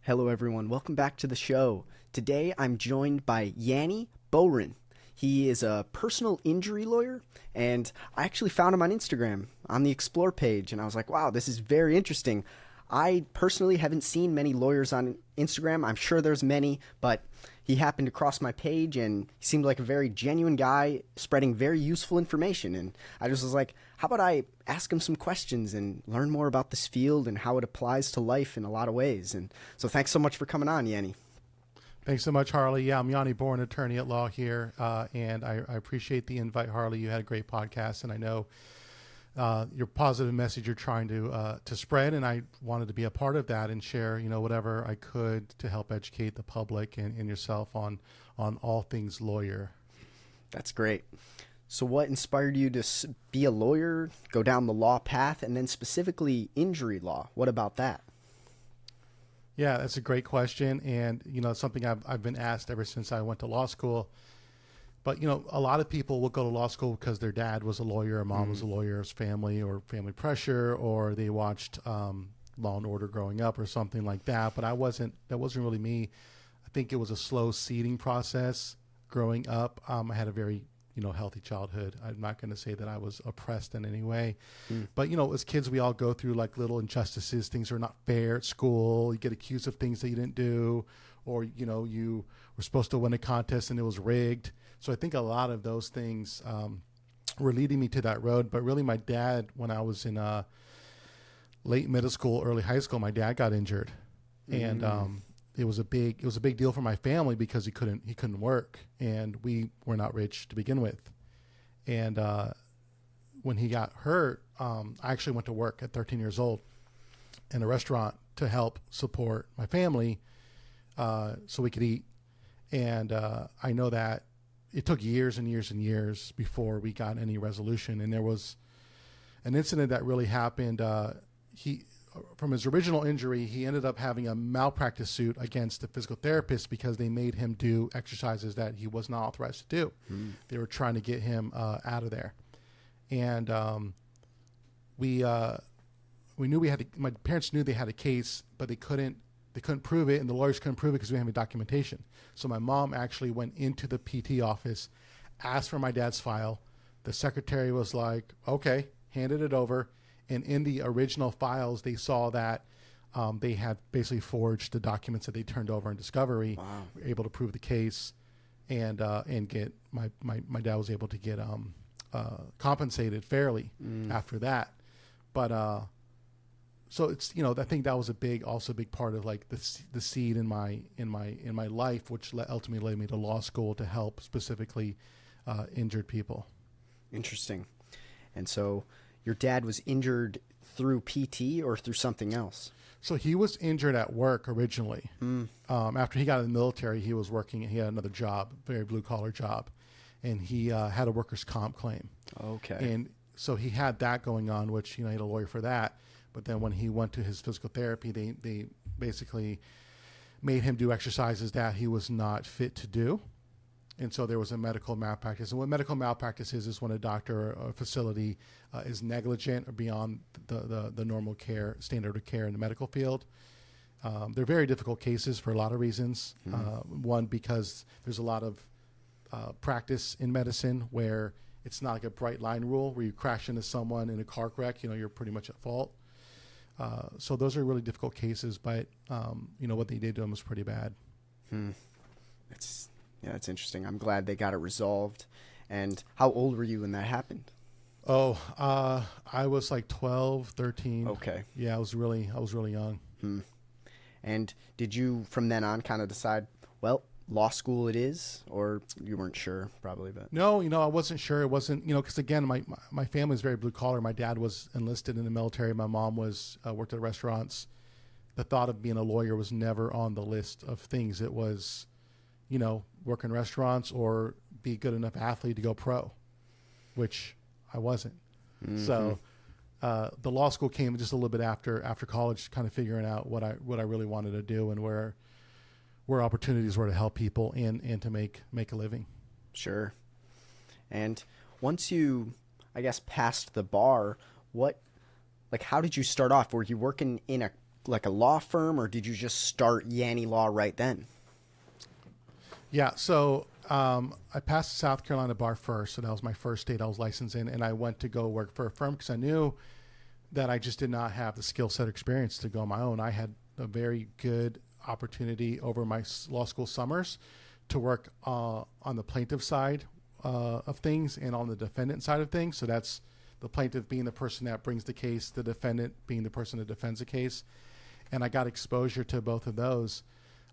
Hello, everyone. Welcome back to the show. Today, I'm joined by Yanni Bohren. He is a personal injury lawyer, and I actually found him on Instagram on the Explore page, and I was like, wow, this is very interesting. I personally haven't seen many lawyers on Instagram. I'm sure there's many, but he happened to cross my page, and he seemed like a very genuine guy spreading very useful information. And I just was like, how about I ask him some questions and learn more about this field and how it applies to life in a lot of ways. And so thanks so much for coming on, Yanni. Thanks so much, Harley. Yeah, I'm Yanni Bohren, attorney at law here, and I appreciate the invite, Harley. You had a great podcast, and I know your positive message you're trying to spread, and I wanted to be a part of that and share, whatever I could to help educate the public and yourself on all things lawyer. That's great. So what inspired you to be a lawyer, go down the law path, and then specifically injury law? What about that? Yeah, that's a great question, and it's something I've been asked ever since I went to law school. But a lot of people will go to law school because their dad was a lawyer, or mom was a lawyer, family or family pressure, or they watched Law and Order growing up or something like that. But that wasn't really me. I think it was a slow seeding process growing up. I had a very healthy childhood. I'm not going to say that I was oppressed in any way, but as kids, we all go through like little injustices. Things are not fair at school. You get accused of things that you didn't do, or you were supposed to win a contest and it was rigged. So I think a lot of those things were leading me to that road. But really, my dad, when I was in late middle school, early high school, my dad got injured, and it was a big deal for my family because he couldn't work, and we were not rich to begin with. And when he got hurt, I actually went to work at 13 years old in a restaurant to help support my family so we could eat. And I know that it took years and years and years before we got any resolution. And there was an incident that really happened. From his original injury, he ended up having a malpractice suit against the physical therapist because they made him do exercises that he was not authorized to do. They were trying to get him out of there. And we knew my parents knew they had a case, but they couldn't prove it, and the lawyers couldn't prove it because we didn't have any documentation. So my mom actually went into the PT office, asked for my dad's file. The secretary was like, okay, handed it over. And in the original files, they saw that they had basically forged the documents that they turned over in discovery. Wow. Were able to prove the case, and get my dad was able to get compensated fairly after that. But so it's I think that was a big part of like the seed in my life, which ultimately led me to law school to help specifically injured people. Interesting. And so your dad was injured through PT or through something else? So he was injured at work originally. After he got in the military, he was working. He had another job, very blue collar job, and he had a workers' comp claim. Okay. And so he had that going on, which he had a lawyer for that. But then when he went to his physical therapy, they basically made him do exercises that he was not fit to do. And so there was a medical malpractice. And what medical malpractice is when a doctor or a facility is negligent or beyond the normal care, standard of care in the medical field. They're very difficult cases for a lot of reasons. One, because there's a lot of practice in medicine where it's not like a bright line rule where you crash into someone in a car wreck, you're pretty much at fault. So those are really difficult cases, but what they did to him was pretty bad. Yeah, that's interesting. I'm glad they got it resolved. And how old were you when that happened? Oh, I was like 12, 13. Okay. Yeah, I was really young. And did you, from then on, kind of decide, well, law school it is, or you weren't sure probably? But no, I wasn't sure. It wasn't, because again, my family is very blue collar. My dad was enlisted in the military. My mom was worked at restaurants. The thought of being a lawyer was never on the list of things. It was, work in restaurants or be a good enough athlete to go pro, which I wasn't. So the law school came just a little bit after college, kind of figuring out what I really wanted to do and where opportunities were to help people and to make a living. Sure. And once you, I guess, passed the bar, how did you start off? Were you working in a like a law firm, or did you just start Yanni Law right then? Yeah. So I passed the South Carolina bar first. So that was my first state I was licensed in. And I went to go work for a firm because I knew that I just did not have the skill set or experience to go on my own. I had a very good opportunity over my law school summers to work on the plaintiff side of things and on the defendant side of things. So that's the plaintiff being the person that brings the case, the defendant being the person that defends the case. And I got exposure to both of those.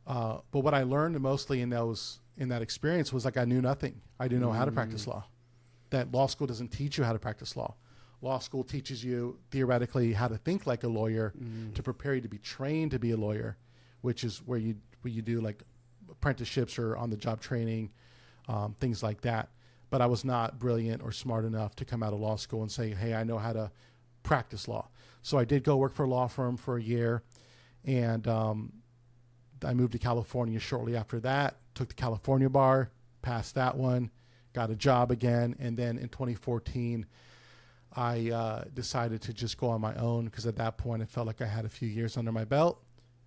But what I learned mostly in that experience was like I knew nothing. I didn't know how to practice law. That law school doesn't teach you how to practice law. Law school teaches you theoretically how to think like a lawyer to prepare you to be trained to be a lawyer, which is where you do like apprenticeships or on the job training, things like that. But I was not brilliant or smart enough to come out of law school and say, hey, I know how to practice law. So I did go work for a law firm for a year, and I moved to California shortly after that, took the California bar, passed that one, got a job again. And then in 2014, I decided to just go on my own because at that point, I felt like I had a few years under my belt.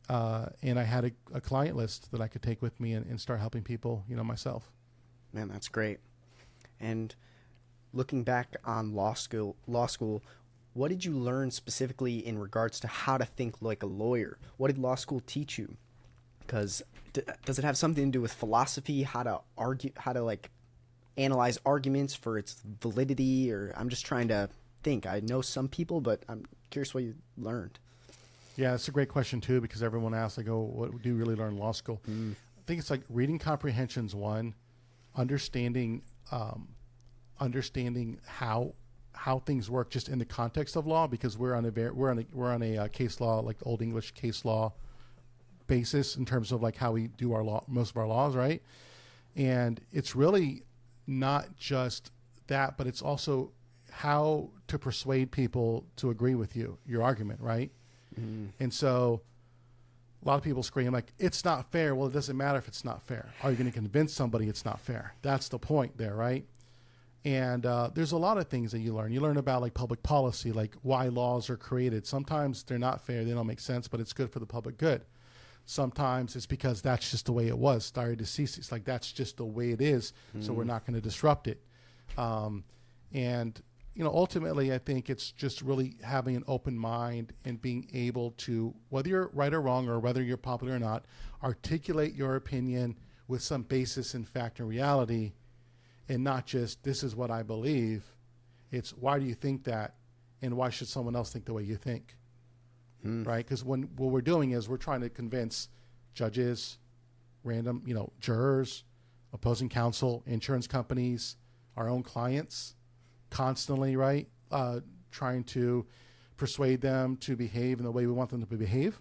And I had a client list that I could take with me and start helping people, myself. Man, that's great. And looking back on law school, what did you learn specifically in regards to how to think like a lawyer? What did law school teach you? Because does it have something to do with philosophy, how to argue, how to like analyze arguments for its validity? Or I'm just trying to think. I know some people, but I'm curious what you learned. Yeah, that's a great question too, because everyone asks, like, oh, what do you really learn in law school? I think it's like reading comprehension's one, understanding how things work just in the context of law, because we're on a case law, like Old English case law basis in terms of like how we do our law, most of our laws, right? And it's really not just that, but it's also how to persuade people to agree with your argument, right? And so a lot of people scream like, it's not fair. Well, it doesn't matter if it's not fair. Are you going to convince somebody it's not fair? That's the point there, right? And there's a lot of things that you learn. You learn about like public policy, like why laws are created. Sometimes they're not fair. They don't make sense, but it's good for the public good. Sometimes it's because that's just the way it was. Stare decisis, like that's just the way it is. So we're not going to disrupt it. And ultimately, I think it's just really having an open mind and being able to, whether you're right or wrong or whether you're popular or not, articulate your opinion with some basis in fact and reality, and not just, this is what I believe. It's, why do you think that? And why should someone else think the way you think? Right? Because what we're doing is we're trying to convince judges, random, jurors, opposing counsel, insurance companies, our own clients, constantly, right? Trying to persuade them to behave in the way we want them to behave.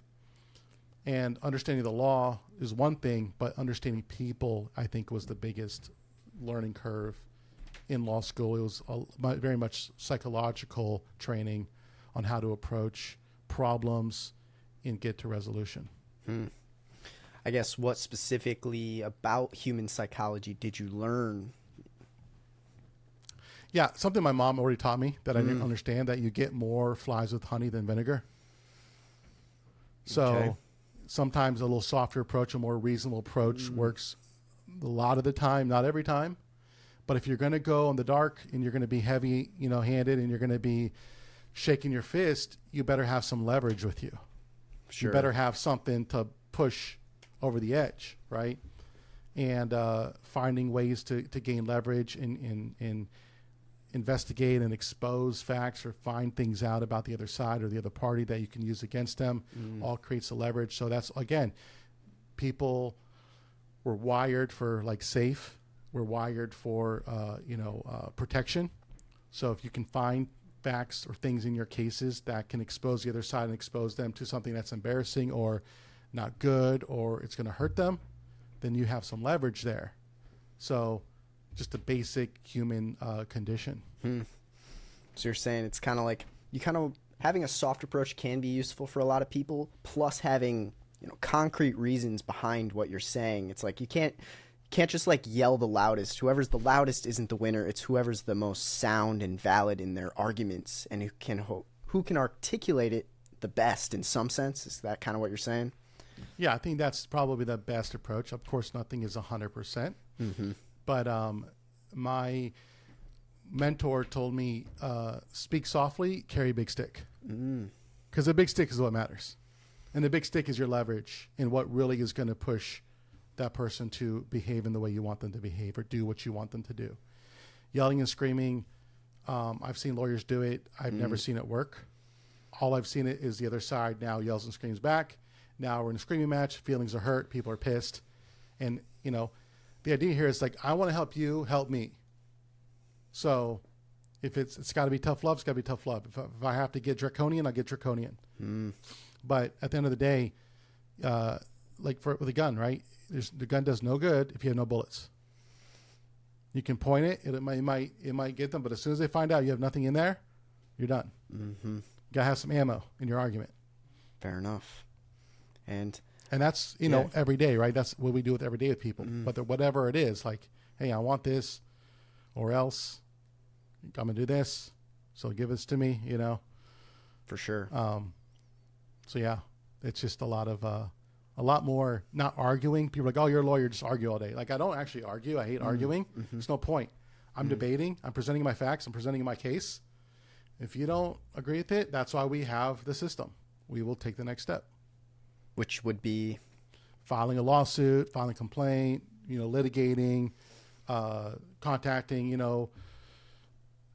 And understanding the law is one thing, but understanding people, I think, was the biggest learning curve in law school. It was very much psychological training on how to approach problems and get to resolution. I guess what specifically about human psychology did you learn? Yeah, something my mom already taught me that I didn't understand, that you get more flies with honey than vinegar. So sometimes a little softer approach, a more reasonable approach works a lot of the time, not every time. But if you're going to go in the dark and you're going to be heavy, handed, and you're going to be shaking your fist, you better have some leverage with you. Sure. You better have something to push over the edge, right? And finding ways to gain leverage and investigate and expose facts or find things out about the other side or the other party that you can use against them all creates a leverage. So that's, again, people were wired for like safe. We're wired for, protection. So if you can find facts or things in your cases that can expose the other side and expose them to something that's embarrassing or not good or it's going to hurt them, then you have some leverage there. So just a basic human condition. So you're saying it's kind of like having a soft approach can be useful for a lot of people, plus having concrete reasons behind what you're saying. It's like you can't just like yell the loudest. Whoever's the loudest isn't the winner. It's whoever's the most sound and valid in their arguments and who can articulate it the best in some sense. Is that kind of what you're saying? Yeah, I think that's probably the best approach. Of course, nothing is 100%. But my mentor told me, speak softly, carry a big stick. Because the big stick is what matters. And the big stick is your leverage and what really is going to push that person to behave in the way you want them to behave or do what you want them to do. Yelling and screaming, I've seen lawyers do it. I've never seen it work. All I've seen it is the other side now yells and screams back. Now we're in a screaming match. Feelings are hurt. People are pissed. And, you know, the idea here is like, I want to help you, help me. So if it's got to be tough love, it's got to be tough love. If I have to get draconian, I'll get draconian. But at the end of the day, like with a gun, right? The gun does no good if you have no bullets. You can point it, it might get them, but as soon as they find out you have nothing in there, you're done. You gotta have some ammo in your argument. Fair enough. And that's, you know, every day, right? That's what we do with every day with people. But whatever it is, like, hey, I want this, or else I'm gonna do this, so give this to me, you know. For sure. So yeah, it's just a lot more not arguing. People are like, oh, you're a lawyer, just argue all day. Like, I don't actually argue. I hate arguing. There's no point. I'm debating. I'm presenting my facts. I'm presenting my case. If you don't agree with it, that's why we have the system. We will take the next step. Which would be? Filing a lawsuit, filing a complaint, you know, litigating, contacting, you know.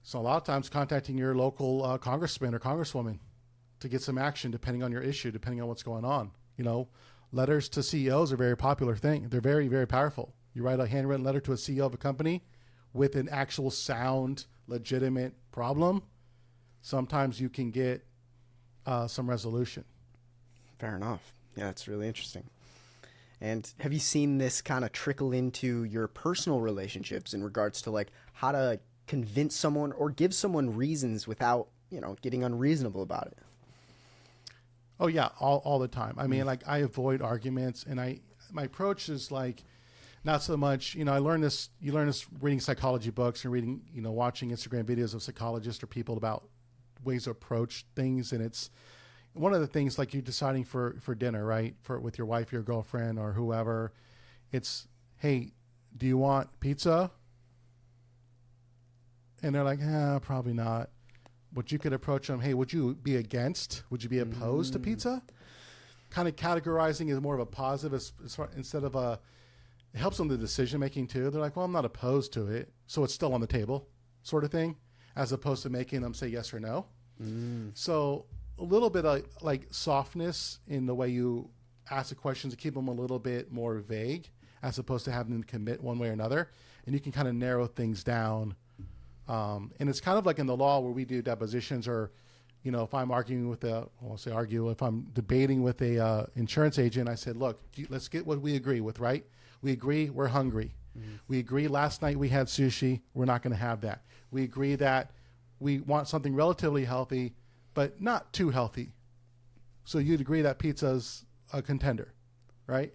So a lot of times contacting your local congressman or congresswoman to get some action depending on your issue, depending on what's going on. You know, letters to CEOs are a very popular thing. They're very, very powerful. You write a handwritten letter to a CEO of a company with an actual sound, legitimate problem. Sometimes you can get some resolution. Fair enough. Yeah, that's really interesting. And have you seen this kind of trickle into your personal relationships in regards to like how to convince someone or give someone reasons without, you know, getting unreasonable about it? Oh yeah, all the time. I mean, like I avoid arguments, and my approach is like not so much, you know, you learn this reading psychology books and reading, you know, watching Instagram videos of psychologists or people about ways to approach things. And it's one of the things, like you're deciding for dinner, right? With your wife, your girlfriend, or whoever. It's, hey, do you want pizza? And they're like, probably not. But you could approach them, hey, would you be against? Would you be opposed to pizza? Kind of categorizing as more of a positive instead of it helps them the decision making too. They're like, well, I'm not opposed to it, so it's still on the table, sort of thing, as opposed to making them say yes or no. So a little bit of like softness in the way you ask the questions to keep them a little bit more vague, as opposed to having them commit one way or another. And you can kind of narrow things down. And it's kind of like in the law where we do depositions, or, you know, if I'm arguing with if I'm debating with a insurance agent, I said, look, let's get what we agree with, right? We agree we're hungry. We agree last night we had sushi. We're not going to have that. We agree that we want something relatively healthy, but not too healthy. So you'd agree that pizza's a contender, right?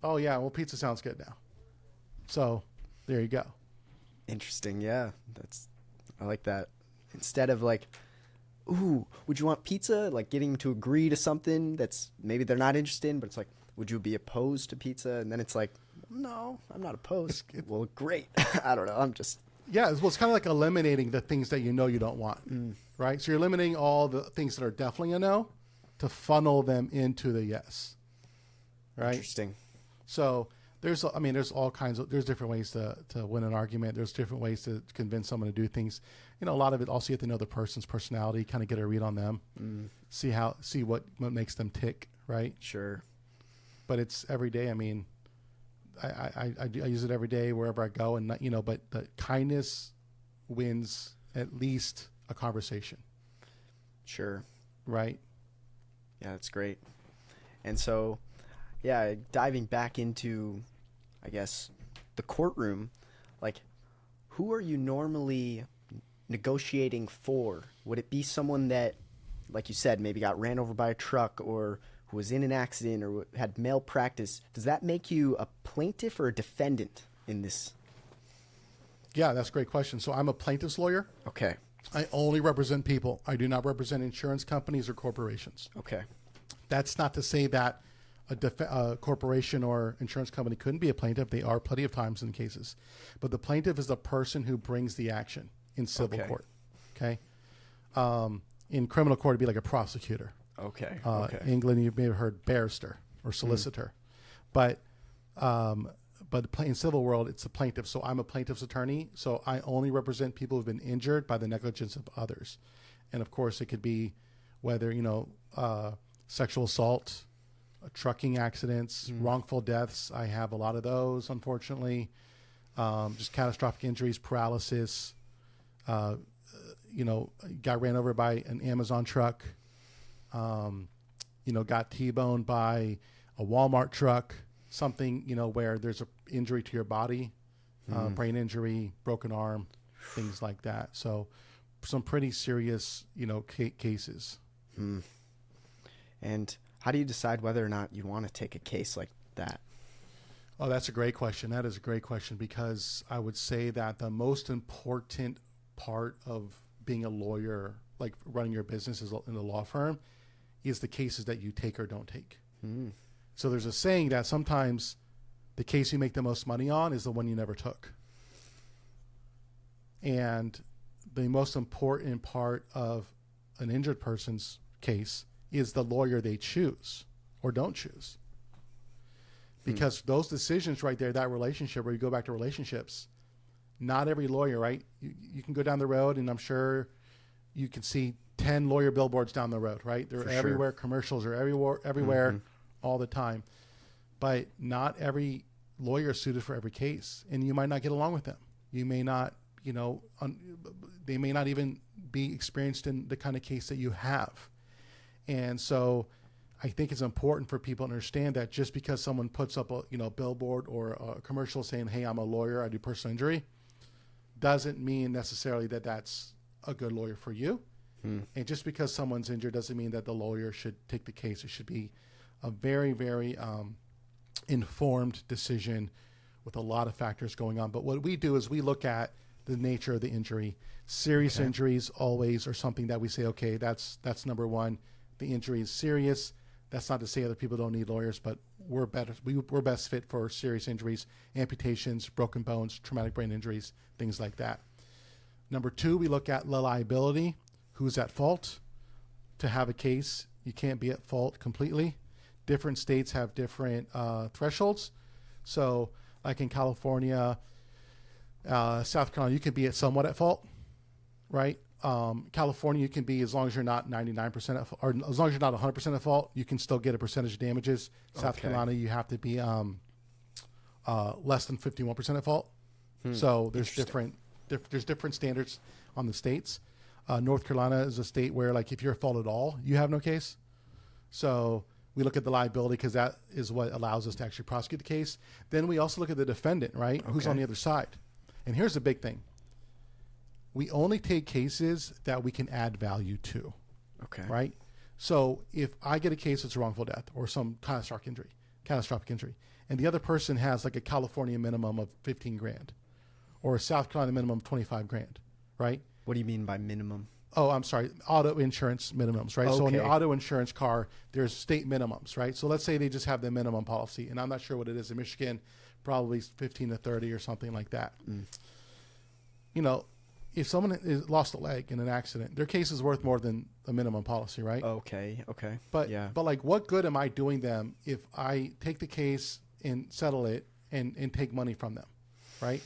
Oh yeah, well, pizza sounds good now. So there you go. Interesting. Yeah, I like that. Instead of like, ooh, would you want pizza? Like getting them to agree to something that's maybe they're not interested in, but it's like, would you be opposed to pizza? And then it's like, no, I'm not opposed. Well, great. I don't know. I'm just. Yeah, well, it's kind of like eliminating the things that you know you don't want, right? So you're eliminating all the things that are definitely a no to funnel them into the yes, right? Interesting. So there's all kinds of, there's different ways to win an argument. There's different ways to convince someone to do things. You know, a lot of it also you have to know the person's personality, kind of get a read on them, see what makes them tick, right? Sure. But it's every day. I mean, I use it every day wherever I go, and not, you know, but the kindness wins at least a conversation. Sure. Right. Yeah, that's great. And so, yeah, diving back into, I guess, the courtroom, like, who are you normally negotiating for? Would it be someone that, like you said, maybe got ran over by a truck, or who was in an accident, or had malpractice? Does that make you a plaintiff or a defendant in this? Yeah, that's a great question. So I'm a plaintiff's lawyer. Okay. I only represent people. I do not represent insurance companies or corporations. Okay. That's not to say that a corporation or insurance company couldn't be a plaintiff. They are plenty of times in cases. But the plaintiff is the person who brings the action in civil court. Okay. In criminal court, it'd be like a prosecutor. Okay. In England, you may have heard barrister or solicitor. But in civil world, it's the plaintiff. So I'm a plaintiff's attorney. So I only represent people who've been injured by the negligence of others. And of course, it could be whether, sexual assault, trucking accidents, wrongful deaths. I have a lot of those, unfortunately. Just catastrophic injuries, paralysis, got ran over by an Amazon truck, got T-boned by a Walmart truck, something, where there's an injury to your body, brain injury, broken arm, things like that. So some pretty serious, cases. And how do you decide whether or not you want to take a case like that? Oh, that's a great question. That is a great question, because I would say that the most important part of being a lawyer, like running your business in a law firm, is the cases that you take or don't take. So there's a saying that sometimes the case you make the most money on is the one you never took. And the most important part of an injured person's case is the lawyer they choose or don't choose. Because those decisions right there, that relationship, where you go back to relationships, not every lawyer, right? You can go down the road, and I'm sure you can see 10 lawyer billboards down the road, right? They're everywhere. Commercials are everywhere all the time. But not every lawyer is suited for every case, and you might not get along with them. You may not, they may not even be experienced in the kind of case that you have. And so I think it's important for people to understand that just because someone puts up a billboard or a commercial saying, "Hey, I'm a lawyer, I do personal injury," doesn't mean necessarily that that's a good lawyer for you. And just because someone's injured doesn't mean that the lawyer should take the case. It should be a very, very informed decision with a lot of factors going on. But what we do is we look at the nature of the injury. Serious injuries always are something that we say, okay, that's number one. The injury is serious. That's not to say other people don't need lawyers, but we're best fit for serious injuries, amputations, broken bones, traumatic brain injuries, things like that. Number two, we look at the liability. Who's at fault? To have a case, you can't be at fault completely. Different states have different thresholds. So like in California, South Carolina, you can be somewhat at fault, right? California, you can be, as long as you're not 99% at fault, or as long as you're not 100% at fault, you can still get a percentage of damages. South Carolina, you have to be less than 51% at fault. So there's different standards on the states. North Carolina is a state where, like, if you're at fault at all, you have no case. So we look at the liability because that is what allows us to actually prosecute the case. Then we also look at the defendant, right? Who's on the other side. And here's the big thing. We only take cases that we can add value to. Okay. Right? So if I get a case that's a wrongful death or some catastrophic injury, and the other person has like a California minimum of 15 grand or a South Carolina minimum of 25 grand, right? What do you mean by minimum? Oh, I'm sorry. Auto insurance minimums, right? So in the auto insurance car, there's state minimums, right? So let's say they just have the minimum policy, and I'm not sure what it is in Michigan, probably 15 to 30 or something like that. If someone lost a leg in an accident, their case is worth more than a minimum policy, right? Okay. But like, what good am I doing them if I take the case and settle it and take money from them, right?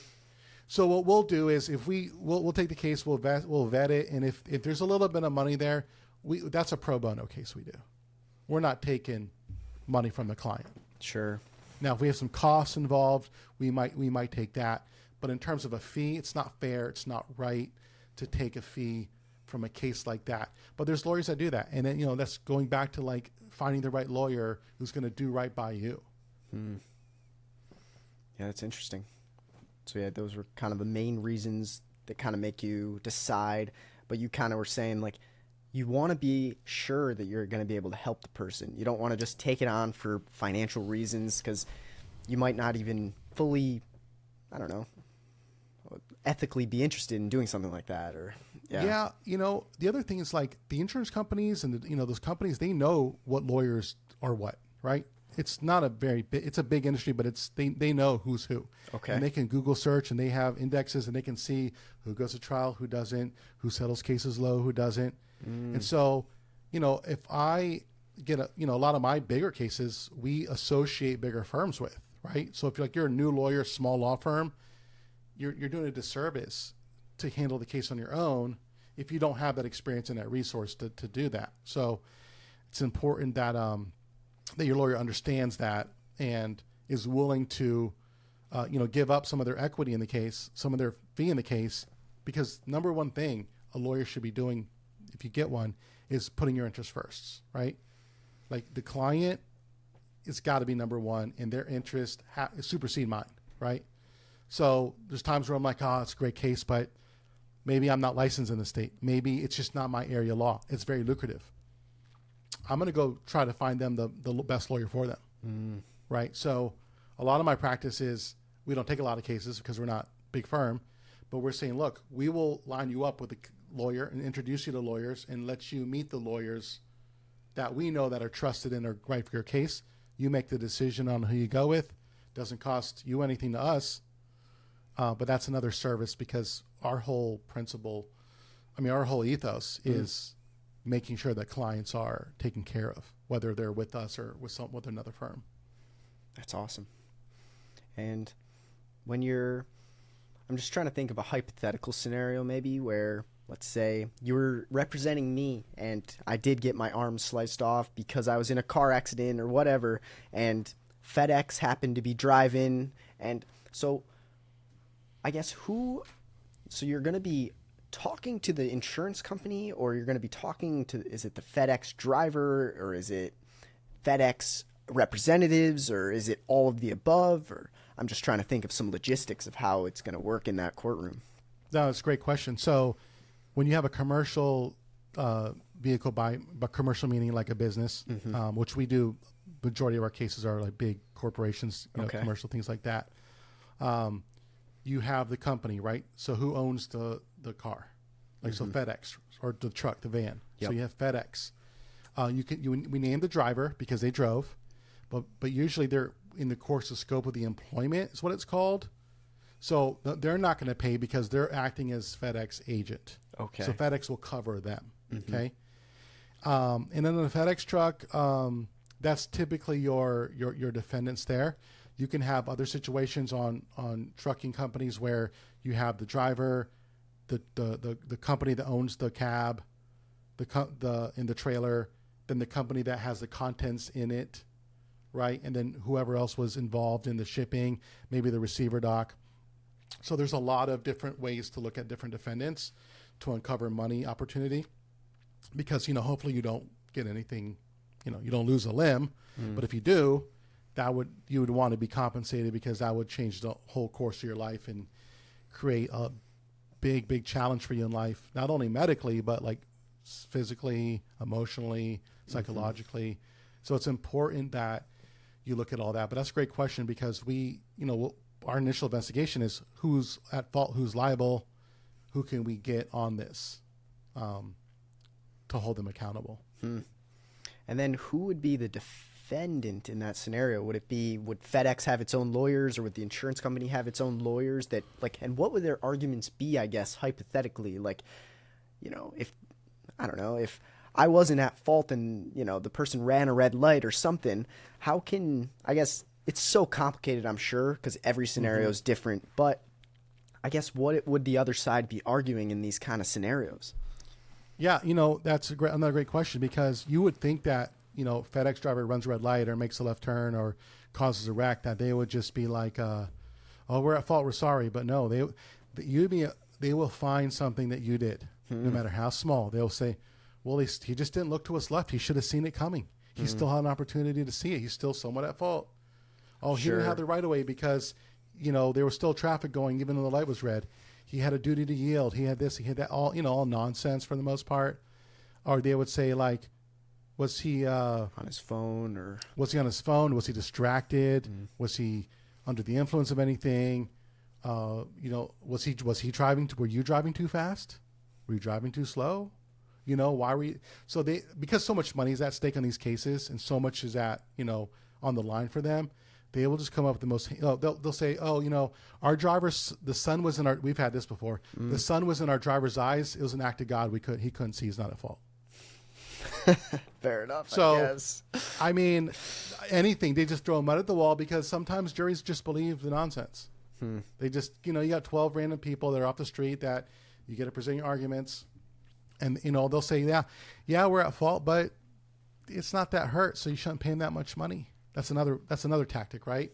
So what we'll do is we'll take the case, we'll vet it, and if there's a little bit of money there, that's a pro bono case we do. We're not taking money from the client. Sure. Now, if we have some costs involved, we might take that. But in terms of a fee, it's not fair. It's not right to take a fee from a case like that. But there's lawyers that do that. And then, that's going back to like finding the right lawyer who's going to do right by you. Yeah, that's interesting. So yeah, those were kind of the main reasons that kind of make you decide. But you kind of were saying like you want to be sure that you're going to be able to help the person. You don't want to just take it on for financial reasons because you might not even fully, I don't know, ethically be interested in doing something like that, or Yeah. The other thing is like the insurance companies and those companies, they know what lawyers are what, right? It's not a very big, it's a big industry, but they know who's who. Okay. And they can Google search and they have indexes and they can see who goes to trial, who doesn't, who settles cases low, who doesn't. And so, if I get a lot of my bigger cases, we associate bigger firms with, right? So if you're a new lawyer, small law firm, you're doing a disservice to handle the case on your own if you don't have that experience and that resource to do that. So it's important that that your lawyer understands that and is willing to give up some of their equity in the case, some of their fee in the case, because number one thing a lawyer should be doing, if you get one, is putting your interests first, right? Like the client, it's got to be number one, and their interest supersede mine, right? So there's times where I'm like, oh, it's a great case, but maybe I'm not licensed in the state. Maybe it's just not my area of law. It's very lucrative. I'm going to go try to find them the best lawyer for them, right? So a lot of my practice is we don't take a lot of cases because we're not a big firm, but we're saying, look, we will line you up with a lawyer and introduce you to lawyers and let you meet the lawyers that we know that are trusted and are right for your case. You make the decision on who you go with. Doesn't cost you anything to us, but that's another service because our whole principle, our whole ethos is making sure that clients are taken care of, whether they're with us or with another firm. That's awesome. And I'm just trying to think of a hypothetical scenario maybe where, let's say you were representing me and I did get my arm sliced off because I was in a car accident or whatever, and FedEx happened to be driving. And so I guess so you're going to be talking to the insurance company, or you're going to be talking to, is it the FedEx driver, or is it FedEx representatives, or is it all of the above? Or I'm just trying to think of some logistics of how it's going to work in that courtroom. No, it's a great question. So when you have a commercial vehicle, by commercial meaning like a business, which we do, majority of our cases are like big corporations, commercial things like that. You have the company, right? So who owns the car? Like so FedEx, or the truck, the van. Yep. So you have FedEx. We name the driver because they drove, but usually they're in the course of scope of the employment is what it's called. So they're not going to pay because they're acting as FedEx agent. Okay. So FedEx will cover them. Okay. And then on the FedEx truck, that's typically your defendants there. You can have other situations on trucking companies where you have the driver, the company that owns the cab, in the trailer, then the company that has the contents in it, right? And then whoever else was involved in the shipping, maybe the receiver dock. So there's a lot of different ways to look at different defendants to uncover money opportunity, because hopefully you don't get anything, you don't lose a limb, but if you do, you would want to be compensated, because that would change the whole course of your life and create a big challenge for you in life, not only medically, but like physically, emotionally, psychologically. So it's important that you look at all that. But that's a great question, because our initial investigation is who's at fault, who's liable, who can we get on this to hold them accountable. And then who would be the defendant in that scenario? Would FedEx have its own lawyers, or would the insurance company have its own lawyers that and what would their arguments be, I guess, hypothetically? If I wasn't at fault and, the person ran a red light or something, I guess it's so complicated, I'm sure, because every scenario is different, but I guess what would the other side be arguing in these kind of scenarios? Yeah, that's another great question, because you would think that, FedEx driver runs a red light or makes a left turn or causes a wreck, that they would just be like, oh, we're at fault, we're sorry. But no, they will find something that you did, no matter how small. They'll say, well, he just didn't look to his left. He should have seen it coming. He still had an opportunity to see it. He's still somewhat at fault. Oh, he didn't have the right of way because, there was still traffic going even though the light was red. He had a duty to yield. He had this, he had that, all nonsense for the most part. Or they would say, like, was he on his phone, or was he on his phone? Was he distracted? Was he under the influence of anything? Was he driving? Were you driving too fast? Were you driving too slow? You know, why were you? So because so much money is at stake on these cases and so much is at, on the line for them, they will just come up with the most, they'll say, our driver's, the sun was in we've had this before. The sun was in our driver's eyes. It was an act of God. He couldn't see. He's not at fault. Fair enough. So, I guess. I mean, anything, they just throw mud at the wall because sometimes juries just believe the nonsense. They just, you got 12 random people that are off the street that you get to present your arguments and, they'll say, yeah, we're at fault, but it's not that hurt. So you shouldn't pay him that much money. That's another tactic, right?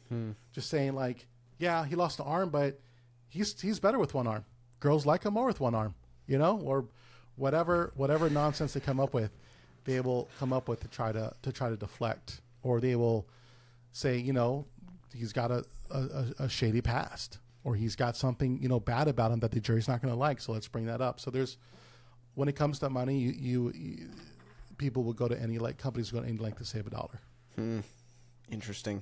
Just saying like, yeah, he lost an arm, but he's better with one arm. Girls like him more with one arm, or whatever nonsense they come up with, they will come up with to try to deflect, or they will say, he's got a shady past, or he's got something, bad about him that the jury's not going to like. So let's bring that up. So when it comes to money, you people will go to companies will go to any length to save $1. Interesting.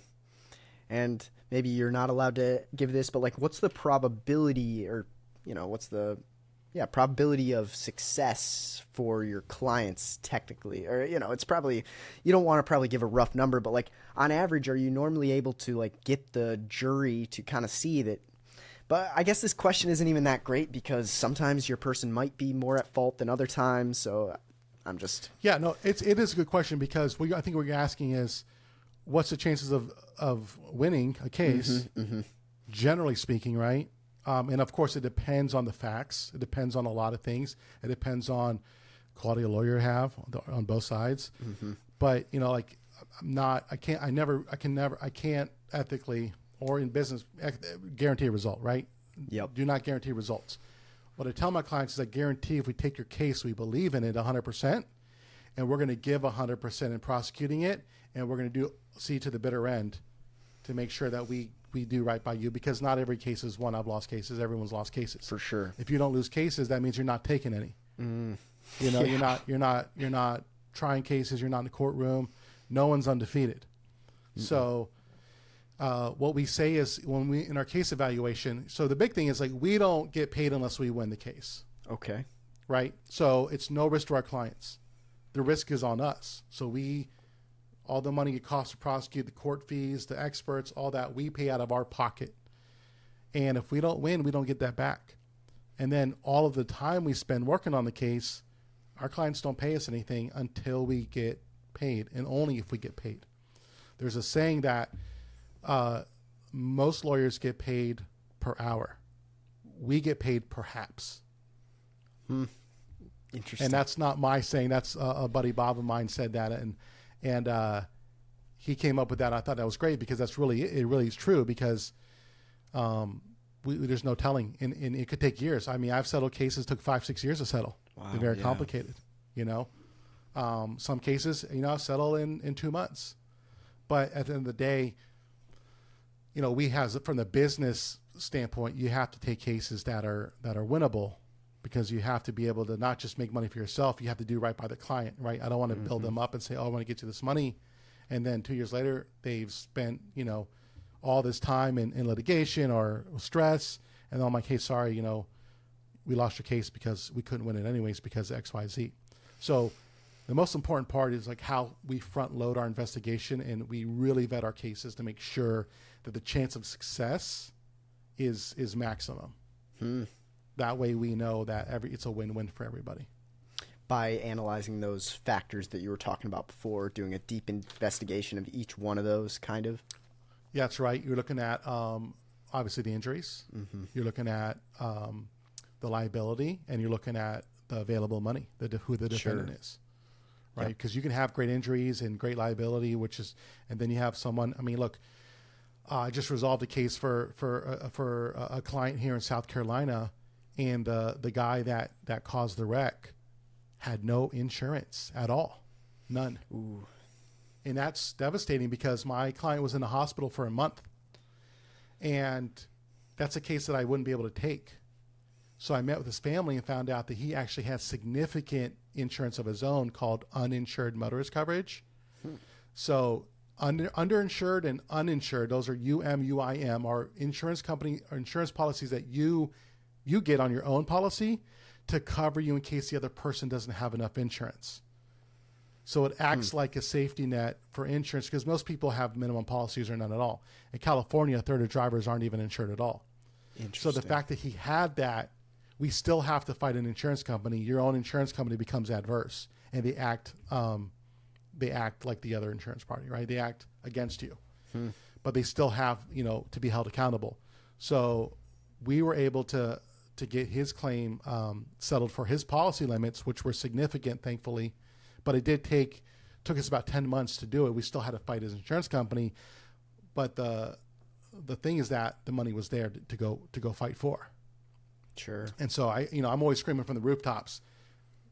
And maybe you're not allowed to give this, but what's the probability or, what's the probability of success for your clients technically? Or, it's probably, you don't want to probably give a rough number, but on average, are you normally able to get the jury to kind of see that? But I guess this question isn't even that great because sometimes your person might be more at fault than other times. So I'm just. Yeah, no, it is a good question because I think what you're asking is, what's the chances of winning a case, generally speaking, right? And of course, it depends on the facts. It depends on a lot of things. It depends on quality of lawyer you have on both sides. But I can't ethically or in business guarantee a result, right? Yep. Do not guarantee results. What I tell my clients is I guarantee if we take your case, we believe in it 100%, and we're going to give 100% in prosecuting it, and we're going to see to the bitter end to make sure that we do right by you, because not every case is one. I've lost cases. Everyone's lost cases. For sure. If you don't lose cases, that means you're not taking any. You're not trying cases. You're not in the courtroom. No one's undefeated. So what we say is in our case evaluation, so the big thing is we don't get paid unless we win the case. Okay. Right. So it's no risk to our clients. The risk is on us. So all the money it costs to prosecute, the court fees, the experts, all that, we pay out of our pocket. And if we don't win, we don't get that back. And then all of the time we spend working on the case, our clients don't pay us anything until we get paid, and only if we get paid. There's a saying that most lawyers get paid per hour. We get paid perhaps. Interesting. And that's not my saying. That's a buddy Bob of mine said that, and he came up with that. I thought that was great because it really is true, because there's no telling, and it could take years. I mean, I've settled cases took 5-6 years to settle. Wow, they're very complicated. Some cases I've settled in 2 months, but at the end of the day, we have, from the business standpoint, you have to take cases that are winnable, because you have to be able to not just make money for yourself. You have to do right by the client, right? I don't want to build them up and say, oh, I want to get you this money, and then 2 years later they've spent all this time in litigation or stress, and I'm like, hey, sorry, we lost your case because we couldn't win it anyways because of XYZ. So the most important part is how we front load our investigation, and we really vet our cases to make sure that the chance of success is maximum. That way we know that it's a win-win for everybody. By analyzing those factors that you were talking about before, doing a deep investigation of each one of those, kind of? Yeah, that's right. You're looking at, obviously, the injuries. You're looking at the liability, and you're looking at the available money, who the defendant is. Right? Because you can have great injuries and great liability, and then you have someone, look, I just resolved a case for a client here in South Carolina, and the guy that caused the wreck had no insurance at all. None. Ooh. And that's devastating because my client was in the hospital for a month. And that's a case that I wouldn't be able to take. So I met with his family and found out that he actually has significant insurance of his own called uninsured motorist coverage. So underinsured and uninsured, those are UM, UIM, are insurance company or insurance policies that you get on your own policy to cover you in case the other person doesn't have enough insurance. So it acts like a safety net for insurance, because most people have minimum policies or none at all. In California, a third of drivers aren't even insured at all. So the fact that he had that, we still have to fight an insurance company. Your own insurance company becomes adverse, and they act like the other insurance party, right? They act against you, but they still have, to be held accountable. So we were able to get his claim settled for his policy limits, which were significant, thankfully. But it took us about 10 months to do it. We still had to fight his insurance company. But the thing is that the money was there to go fight for. Sure. And so I'm always screaming from the rooftops,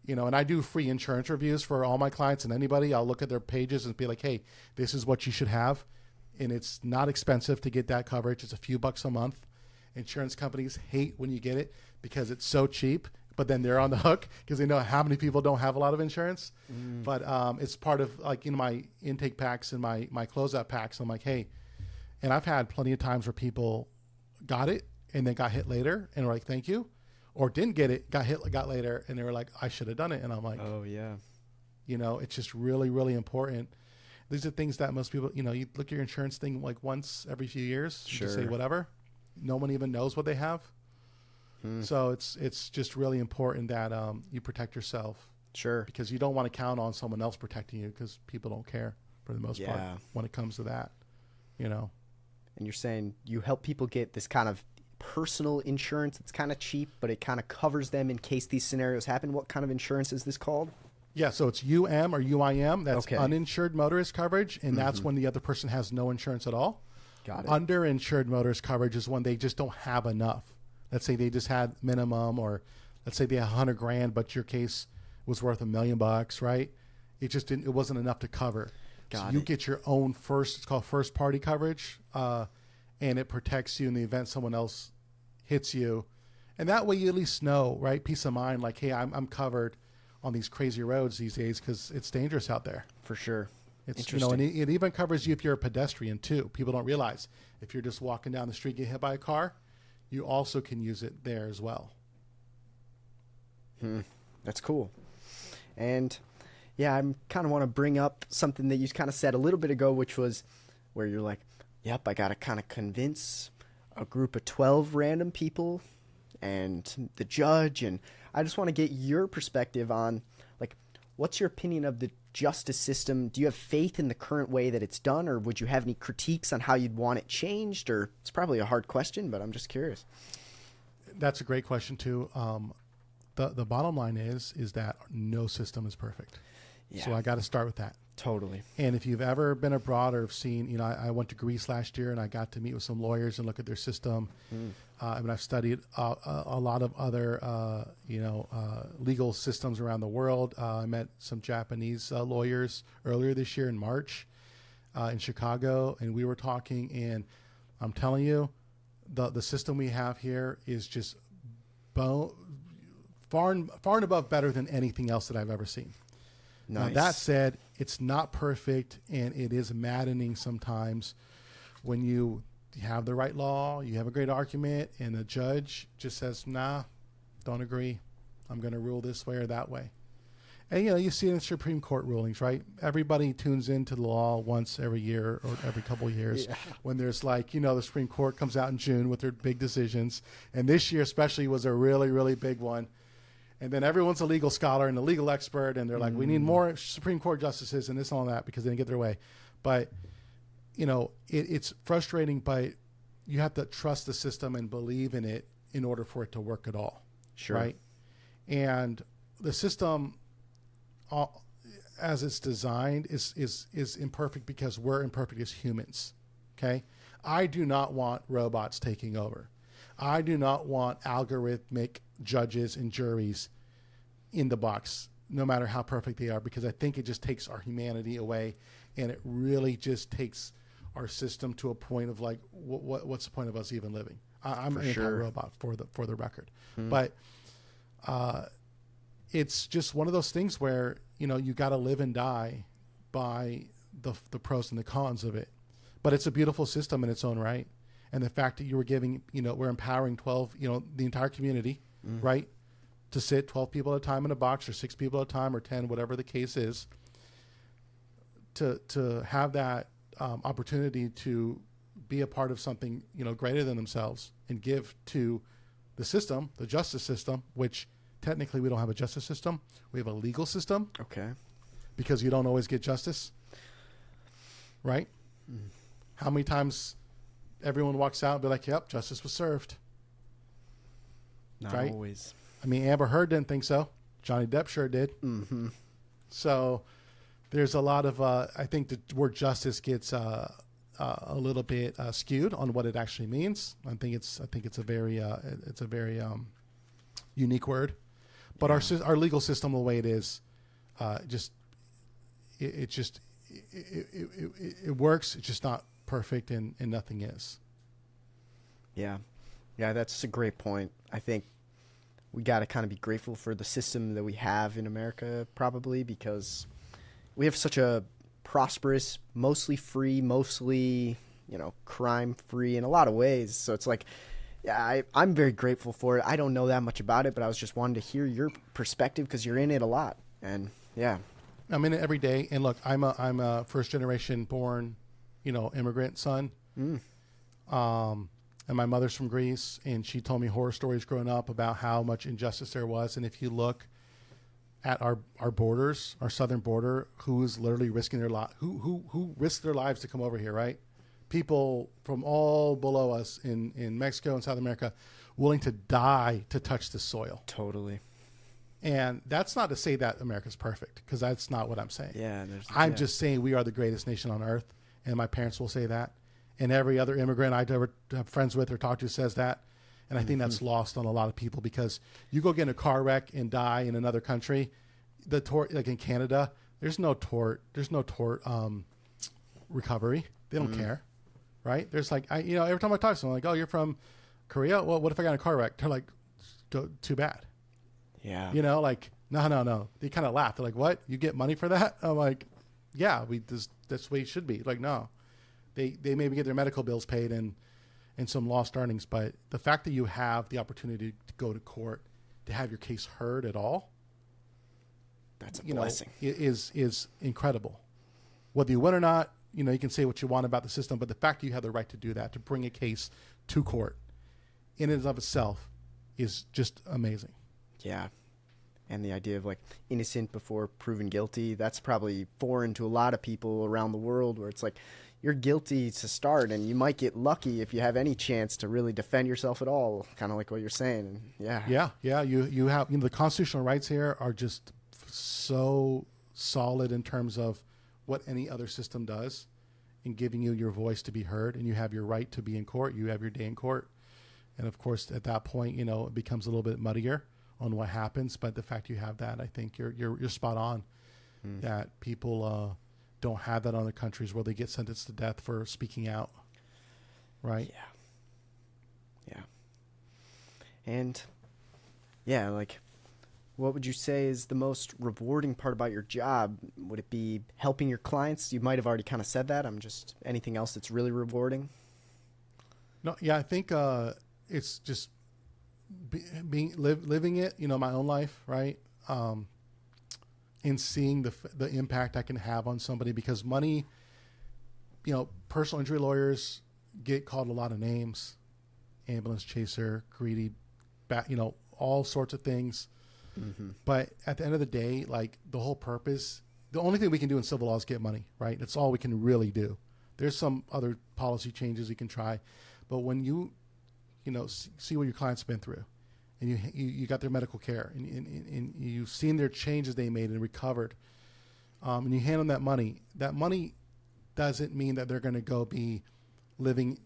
and I do free insurance reviews for all my clients and anybody. I'll look at their pages and be like, hey, this is what you should have. And it's not expensive to get that coverage. It's a few bucks a month. Insurance companies hate when you get it because it's so cheap, but then they're on the hook because they know how many people don't have a lot of insurance. But it's part of my intake packs and my closeout packs. I'm like, hey, and I've had plenty of times where people got it and then got hit later and were like, thank you, or didn't get it, got later, and they were like, I should have done it. And I'm like, oh yeah, it's just really, really important. These are things that most people, you look at your insurance thing like once every few years, sure, just say whatever. No one even knows what they have. So it's just really important that you protect yourself. Sure. Because you don't want to count on someone else protecting you, because people don't care for the most part when it comes to that, And you're saying you help people get this kind of personal insurance. It's kind of cheap, but it kind of covers them in case these scenarios happen. What kind of insurance is this called? Yeah, so it's UM or UIM. That's uninsured motorist coverage, and that's when the other person has no insurance at all. Got it. Underinsured motorist coverage is when they just don't have enough. Let's say they just had minimum, or let's say they had $100,000, but your case was worth $1 million, right? It just didn't. It wasn't enough to cover. Got you it. get your own it's called first party coverage, and it protects you in the event someone else hits you, and that way you at least know, right? Peace of mind, like, hey, I'm covered on these crazy roads these days because it's dangerous out there. For sure. It's and it even covers you if you're a pedestrian too. People don't realize if you're just walking down the street, get hit by a car, you also can use it there as well. That's cool. And yeah, I kind of want to bring up something that you kind of said a little bit ago, which was where you're like, yep, I got to kind of convince a group of 12 random people and the judge. And I just want to get your perspective on, like, what's your opinion of the justice system? Do you have faith in the current way that it's done, or would you have any critiques on how you'd want it changed? Or it's probably a hard question, but I'm just curious. That's a great question too. The bottom line is that no system is perfect. Yeah. So I got to start with that. Totally. And if you've ever been abroad or have seen, I went to Greece last year and I got to meet with some lawyers and look at their system. And I've studied a lot of other, legal systems around the world. I met some Japanese lawyers earlier this year in March in Chicago, and we were talking, and I'm telling you, the system we have here is just far and above better than anything else that I've ever seen. Nice. Now, that said, it's not perfect, and it is maddening sometimes when you have the right law, you have a great argument, and the judge just says, nah, don't agree. I'm going to rule this way or that way. And, you see it in Supreme Court rulings, right? Everybody tunes into the law once every year or every couple of years when there's the Supreme Court comes out in June with their big decisions. And this year especially was a really, really big one. And then everyone's a legal scholar and a legal expert, and they're like, we need more Supreme Court justices and this and all that because they didn't get their way. But, it's frustrating, but you have to trust the system and believe in it in order for it to work at all. Sure. Right? And the system, as it's designed, is imperfect because we're imperfect as humans. Okay? I do not want robots taking over. I do not want algorithmic judges and juries in the box, no matter how perfect they are, because I think it just takes our humanity away, and it really just takes our system to a point of like, what's the point of us even living? I'm an anti-robot for the record, but it's just one of those things where you got to live and die by the pros and the cons of it. But it's a beautiful system in its own right. And the fact that you were giving, we're empowering 12, the entire community, right? to sit 12 people at a time in a box, or 6 people at a time, or 10, whatever the case is, to have that opportunity to be a part of something, greater than themselves, and give to the system, the justice system, which technically we don't have a justice system. We have a legal system. Okay. Because you don't always get justice. Right? Mm. How many times everyone walks out and be like, yep, justice was served. Not always. I mean, Amber Heard didn't think so. Johnny Depp sure did. Mm-hmm. So there's a lot of, I think the word justice gets a little bit skewed on what it actually means. I think it's a very unique word. But our legal system, the way it is, it works. It's just not perfect, and nothing is. Yeah, that's a great point. I think we got to kind of be grateful for the system that we have in America, probably because we have such a prosperous, mostly free, mostly crime free in a lot of ways. So it's like, yeah, I'm very grateful for it. I don't know that much about it, but I was just wanting to hear your perspective because you're in it a lot. And yeah, I'm in it every day. And look, I'm a first generation born, immigrant son. Mm. And my mother's from Greece, and she told me horror stories growing up about how much injustice there was. And if you look at our borders, our southern border, who's literally risking their life, who risked their lives to come over here, right? People from all below us in Mexico and South America willing to die to touch the soil. Totally. And that's not to say that America's perfect, because that's not what I'm saying. Yeah, I'm just saying we are the greatest nation on earth, and my parents will say that. And every other immigrant I've ever have friends with or talked to says that. And I think that's lost on a lot of people, because you go get in a car wreck and die in another country, the tort, like in Canada, there's no tort recovery. They don't care. Right? There's like, every time I talk to someone, like, oh, you're from Korea? Well, what if I got in a car wreck? They're like, too bad. Yeah. No. They kind of laugh. They're like, what? You get money for that? I'm like, yeah, that's the way it should be. Like, no. They maybe get their medical bills paid and some lost earnings, but the fact that you have the opportunity to go to court, to have your case heard at all, that's a blessing. Is incredible. Whether you win or not, you can say what you want about the system, but the fact that you have the right to do that, to bring a case to court, in and of itself, is just amazing. Yeah. And the idea of like innocent before proven guilty, that's probably foreign to a lot of people around the world, where it's like you're guilty to start and you might get lucky if you have any chance to really defend yourself at all, kind of like what you're saying. And Yeah. You have, the constitutional rights here are just so solid in terms of what any other system does in giving you your voice to be heard, and you have your right to be in court. You have your day in court. And of course, at that point, it becomes a little bit muddier on what happens. But the fact you have that, I think you're spot on. That people don't have that in other countries where they get sentenced to death for speaking out. Right? Yeah. And yeah, like, what would you say is the most rewarding part about your job? Would it be helping your clients? You might have already kind of said that. Anything else that's really rewarding? No, yeah, I think it's just living it, my own life, right? And seeing the impact I can have on somebody, because money, personal injury lawyers get called a lot of names, ambulance chaser, greedy, all sorts of things. Mm-hmm. But at the end of the day, like, the whole purpose, the only thing we can do in civil law is get money, right? That's all we can really do. There's some other policy changes you can try, but when you see what your client's been through, and you got their medical care, and you've seen their changes they made and recovered, and you hand them that money doesn't mean that they're going to go be living,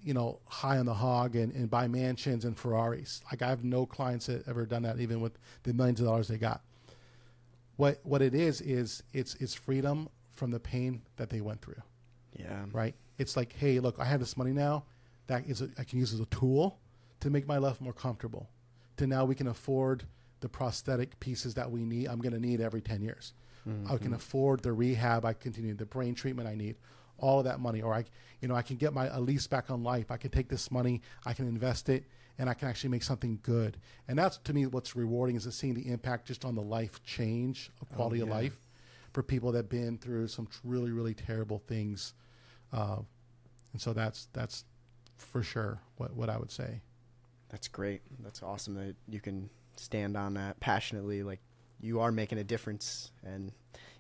high on the hog and buy mansions and Ferraris. Like, I have no clients that ever done that, even with the millions of dollars they got. What it is it's freedom from the pain that they went through. Yeah. Right. It's like, hey, look, I have this money now I can use as a tool to make my life more comfortable. To now we can afford the prosthetic pieces that we need. I'm going to need every 10 years. Mm-hmm. I can afford the rehab. The brain treatment I need. all of that money, or I can get a lease back on life. I can take this money, I can invest it, and I can actually make something good. And that's, to me, what's rewarding, is seeing the impact just on the life change of quality of life for people that have been through some really, really terrible things. And so that's for sure what I would say. That's great. That's awesome that you can stand on that passionately. Like, you are making a difference. And,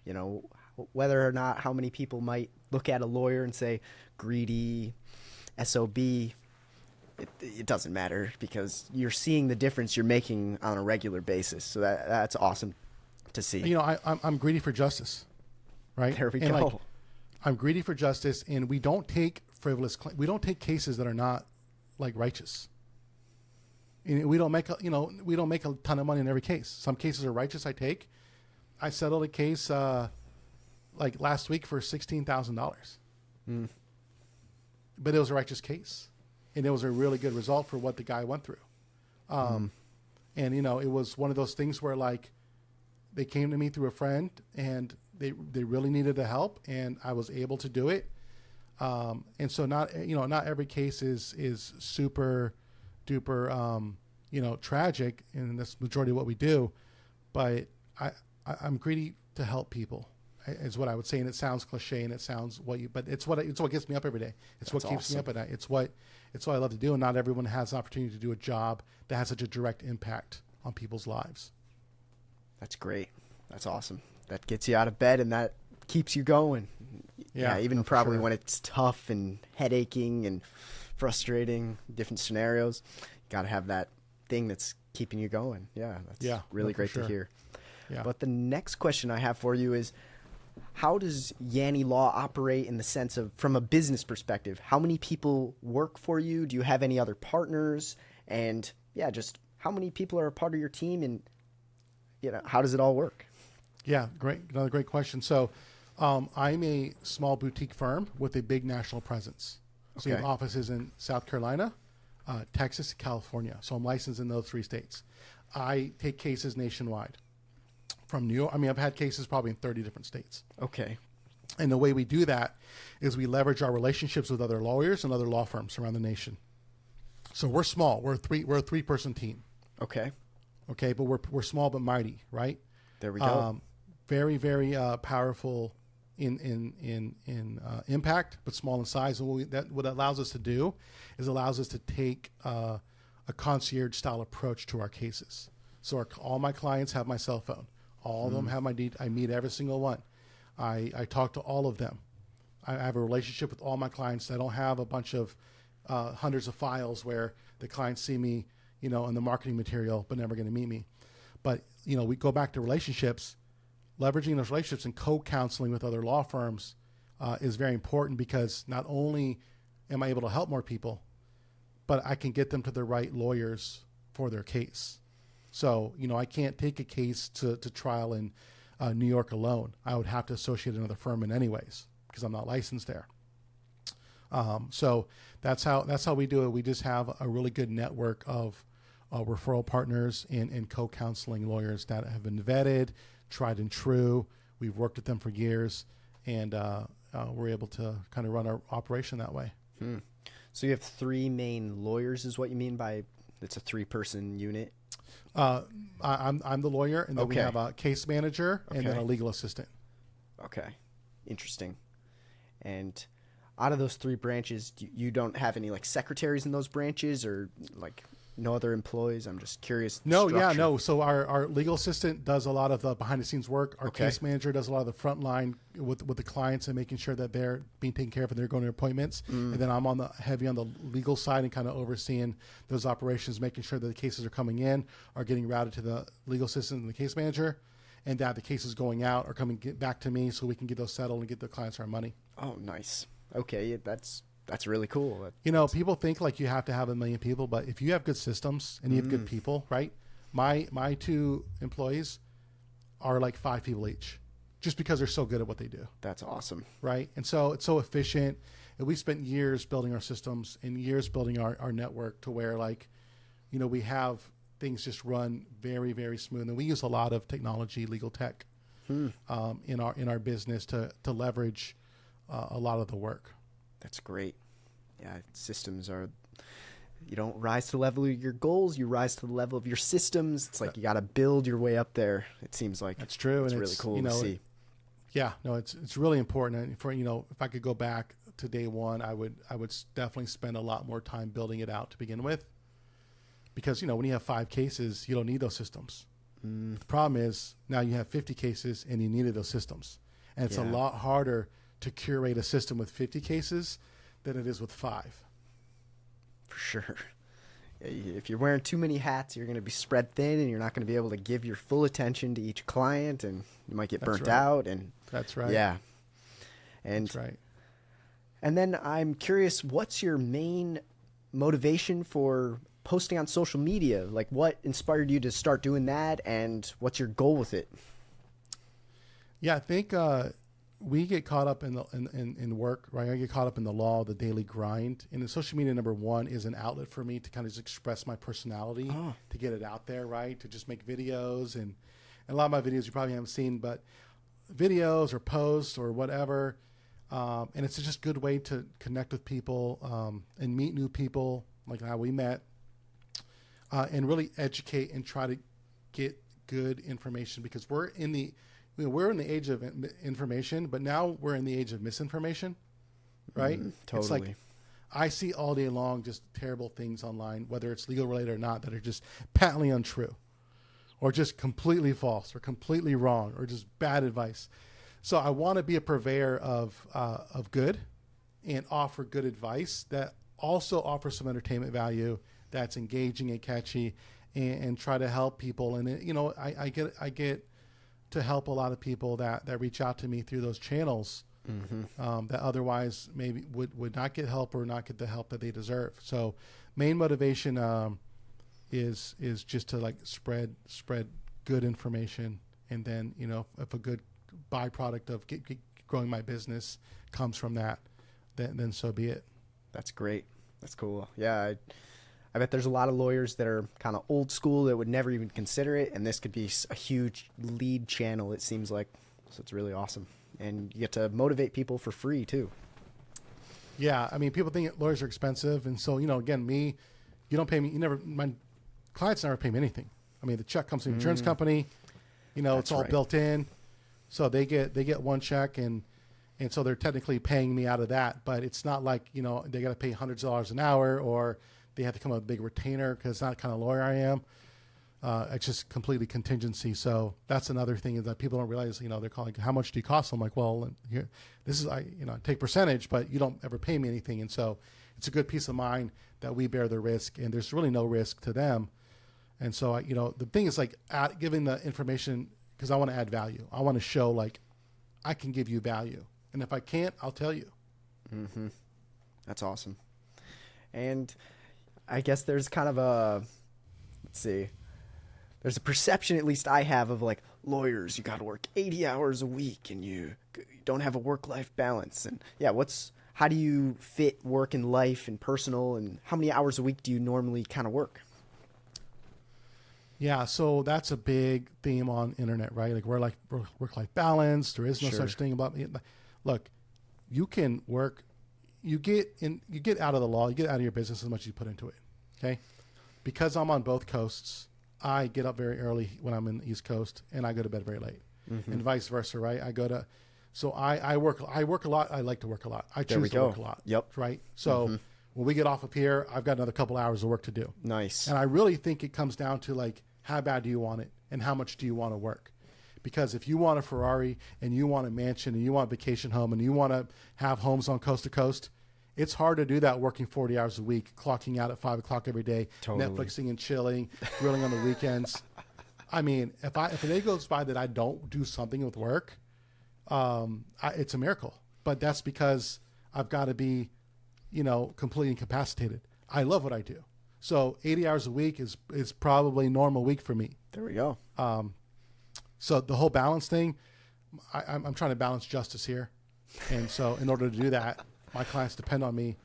you know, whether or not how many people might look at a lawyer and say greedy, SOB, it doesn't matter, because you're seeing the difference you're making on a regular basis. So that's awesome to see. You know, I'm greedy for justice, right? There we and go. Like, I'm greedy for justice, and we don't take we don't take cases that are not like righteous. And we don't make a ton of money in every case. Some cases are righteous. I settled a case like last week for $16,000, but it was a righteous case, and it was a really good result for what the guy went through. And you know, it was one of those things where, like, they came to me through a friend, and they really needed the help, and I was able to do it. And so not every case is super duper, tragic, and that's the majority of what we do. But I'm greedy to help people, is what I would say. And it sounds cliche, and it sounds but it's what gets me up every day. It's what keeps me up at night. It's what I love to do. And not everyone has an opportunity to do a job that has such a direct impact on people's lives. That's great. That's awesome. That gets you out of bed, and that keeps you going. Yeah, even probably when it's tough and headaching and frustrating, different scenarios, you got to have that thing that's keeping you going. Yeah, that's really great to hear. Yeah. But the next question I have for you is, how does Yanni Law operate in the sense of, from a business perspective? How many people work for you? Do you have any other partners? And just how many people are a part of your team, and how does it all work? Yeah, great. Another great question. So I'm a small boutique firm with a big national presence. So we have offices in South Carolina, Texas, California. So I'm licensed in those 3 states. I take cases nationwide from New York. I mean, I've had cases probably in 30 different states. Okay. And the way we do that is we leverage our relationships with other lawyers and other law firms around the nation. So we're small. We're a 3-person team. Okay. Okay, but we're small but mighty, right? There we go. Very, very powerful in impact, but small in size. And what it allows us to do is allows us to take a concierge style approach to our cases. So all my clients have my cell phone. All of them have my I meet every single one. I talk to all of them. I have a relationship with all my clients. I don't have a bunch of hundreds of files where the clients see me, in the marketing material, but never going to meet me. But, we go back to relationships. Leveraging those relationships and co-counseling with other law firms is very important, because not only am I able to help more people, but I can get them to the right lawyers for their case. So, I can't take a case to trial in New York alone. I would have to associate another firm in anyways, because I'm not licensed there. So that's how we do it. We just have a really good network of referral partners and co-counseling lawyers that have been vetted, tried and true. We've worked with them for years, and we're able to kind of run our operation that way. So you have 3 main lawyers, is what you mean by it's a 3-person unit? I'm the lawyer, and then we have a case manager and then a legal assistant. Okay, interesting. And out of those 3 branches, you don't have any like secretaries in those branches, or like no other employees? I'm just curious. No. So our legal assistant does a lot of the behind the scenes work. Our case manager does a lot of the front line with the clients and making sure that they're being taken care of and they're going to appointments. And then I'm heavy on the legal side and kind of overseeing those operations, making sure that the cases are coming in, are getting routed to the legal assistant and the case manager, and that the cases going out are coming back to me so we can get those settled and get the clients our money. Oh, nice. Okay, that's really cool. People think like you have to have 1 million people, but if you have good systems and you have good people, right? My 2 employees are like 5 people each, just because they're so good at what they do. That's awesome. Right? And so it's so efficient. And we spent years building our systems and years building our network to where we have things just run very, very smooth. And we use a lot of technology, legal tech, in our business to leverage a lot of the work. That's great. Yeah, systems are, you don't rise to the level of your goals, you rise to the level of your systems. It's like you got to build your way up there, it seems like. That's true. It's and really cool to see. Yeah, no, it's really important. And for, if I could go back to day one, I would definitely spend a lot more time building it out to begin with. Because, when you have 5 cases, you don't need those systems. The problem is now you have 50 cases and you needed those systems. And it's a lot harder to curate a system with 50 cases than it is with 5. For sure. If you're wearing too many hats, you're going to be spread thin and you're not going to be able to give your full attention to each client, and you might get burnt out. And that's right. Yeah. And that's right. And then I'm curious, what's your main motivation for posting on social media? Like, what inspired you to start doing that, and what's your goal with it? Yeah, I think we get caught up in work, right? I get caught up in the law, the daily grind. And the social media, number one, is an outlet for me to kind of just express my personality, to get it out there, right? To just make videos. And a lot of my videos you probably haven't seen, but videos or posts or whatever. And it's just a good way to connect with people and meet new people, like how we met, and really educate and try to get good information, because we're in the age of information, but now we're in the age of misinformation, right? Totally. It's like I see all day long just terrible things online, whether it's legal related or not, that are just patently untrue, or just completely false, or completely wrong, or just bad advice. So I want to be a purveyor of good and offer good advice that also offers some entertainment value, that's engaging and catchy, and try to help people. And I get to help a lot of people that reach out to me through those channels, that otherwise maybe would not get help or not get the help that they deserve. So main motivation is just to like spread good information, and then if a good byproduct of growing my business comes from that, then so be it. That's great. That's cool. Yeah, I bet there's a lot of lawyers that are kind of old school that would never even consider it, and this could be a huge lead channel, it seems like. So it's really awesome. And you get to motivate people for free, too. Yeah, I mean, people think lawyers are expensive, and so, again, you don't pay me, my clients never pay me anything. I mean, the check comes from the insurance company, it's all built in. So they get one check, and so they're technically paying me out of that, but it's not like, they got to pay hundreds of dollars an hour, or they have to come up with a bbig retainer, because it's not the kind of lawyer I am. It's just completely contingency. So that's another thing, is that people don't realize, they're calling, how much do you cost? I'm like, well, here, this is, I take percentage, but you don't ever pay me anything. And so it's a good peace of mind that we bear the risk, and there's really no risk to them. And so, the thing is like giving the information, because I want to add value. I want to show like I can give you value. And if I can't, I'll tell you. Mm-hmm. That's awesome. And I guess there's kind of there's a perception, at least I have, of like lawyers, you got to work 80 hours a week and you don't have a work-life balance. And yeah, how do you fit work and life and personal, and how many hours a week do you normally kind of work? Yeah, so that's a big theme on internet, right? Like work-life balance. There is no such thing about me. Look, you can work. You get out of the law. You get out of your business as much as you put into it. Okay, because I'm on both coasts. I get up very early when I'm in the East Coast, and I go to bed very late, and vice versa, right? So I work a lot. I like to work a lot. I choose to work a lot. Yep. Right. So when we get off of here, I've got another couple hours of work to do. Nice. And I really think it comes down to like, how bad do you want it, and how much do you want to work? Because if you want a Ferrari, and you want a mansion, and you want a vacation home, and you want to have homes on coast to coast, it's hard to do that working 40 hours a week, clocking out at 5 o'clock every day, totally. Netflixing and chilling, grilling on the weekends. I mean, if a day goes by that I don't do something with work, it's a miracle. But that's because I've got to be, completely incapacitated. I love what I do. So 80 hours a week is probably a normal week for me. There we go. So the whole balance thing, I'm trying to balance justice here. And so in order to do that, my clients depend on me.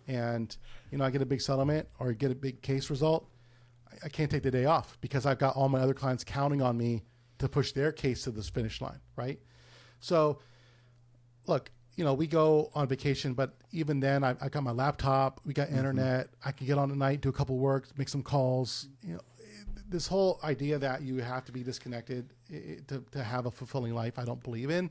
And, I get a big settlement or get a big case result, I can't take the day off, because I've got all my other clients counting on me to push their case to this finish line, right? So, look, we go on vacation, but even then I got my laptop, we got internet, I can get on at night, do a couple work, make some calls. This whole idea that you have to be disconnected to have a fulfilling life, I don't believe in,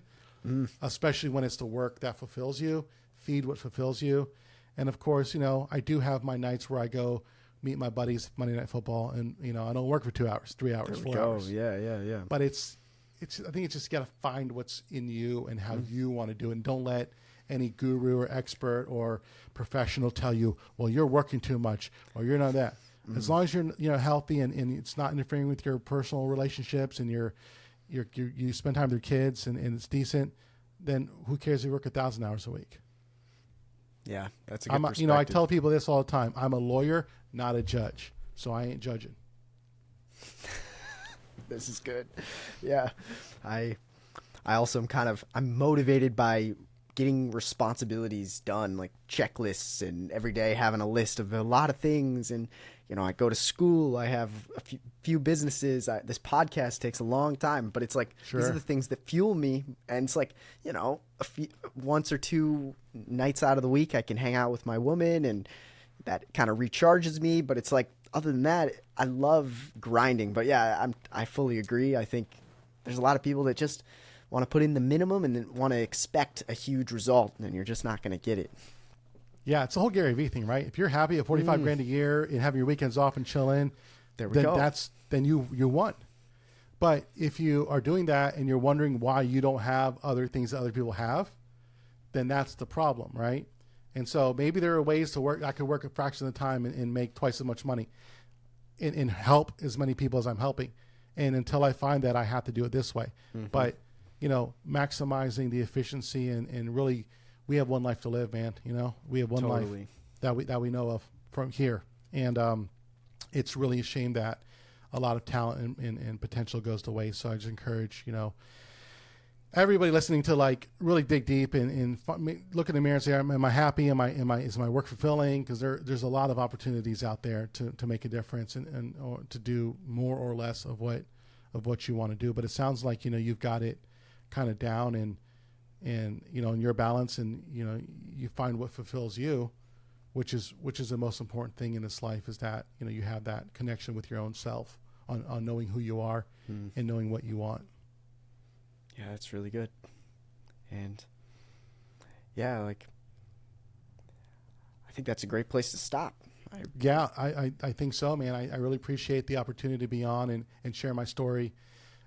especially when it's the work that fulfills you, feed what fulfills you. And of course, I do have my nights where I go meet my buddies Monday Night Football, and I don't work for 2 hours, 3 hours, 4 hours. Yeah. But I think it's just got to find what's in you and how you want to do it. And don't let any guru or expert or professional tell you, well, you're working too much or you're not that. As long as you're healthy and it's not interfering with your personal relationships and you spend time with your kids and it's decent, then who cares if you work 1,000 hours a week? Yeah, that's a good perspective. I tell people this all the time. I'm a lawyer, not a judge, so I ain't judging. This is good. Yeah. I also am I'm motivated by getting responsibilities done, like checklists, and every day having a list of a lot of things. And, I go to school, I have a few businesses. This podcast takes a long time, but it's like, these are the things that fuel me. And it's like, once or two nights out of the week, I can hang out with my woman, and that kind of recharges me. But it's like, other than that, I love grinding. But yeah, I fully agree. I think there's a lot of people that just want to put in the minimum and then want to expect a huge result, and you're just not going to get it. Yeah, it's the whole Gary Vee thing, right? If you're happy at 45 grand a year and having your weekends off and chilling, then you won. But if you are doing that and you're wondering why you don't have other things that other people have, then that's the problem, right? And so maybe there are ways to work. I could work a fraction of the time and make twice as much money and help as many people as I'm helping. And until I find that, I have to do it this way. But, maximizing the efficiency and really, we have one life to live, man. We have one life that we know of from here. And it's really a shame that a lot of talent and potential goes to waste. So I just encourage, everybody listening to really dig deep and look in the mirror and say, am I happy? Is my work fulfilling? Because there's a lot of opportunities out there to make a difference and or to do more or less of what you want to do. But it sounds like you've got it kind of down and in your balance, and you find what fulfills you, which is the most important thing in this life, is that you have that connection with your own self on knowing who you are and knowing what you want. Yeah, that's really good. And yeah, I think that's a great place to stop. I think so, man. I really appreciate the opportunity to be on and share my story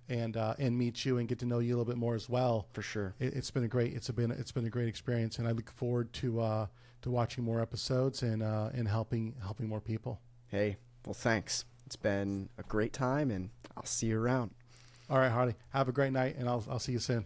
and meet you and get to know you a little bit more as well. For sure. It's been a great experience, and I look forward to watching more episodes and helping more people. Hey, well, thanks. It's been a great time, and I'll see you around. All right, Harley. Have a great night, and I'll see you soon.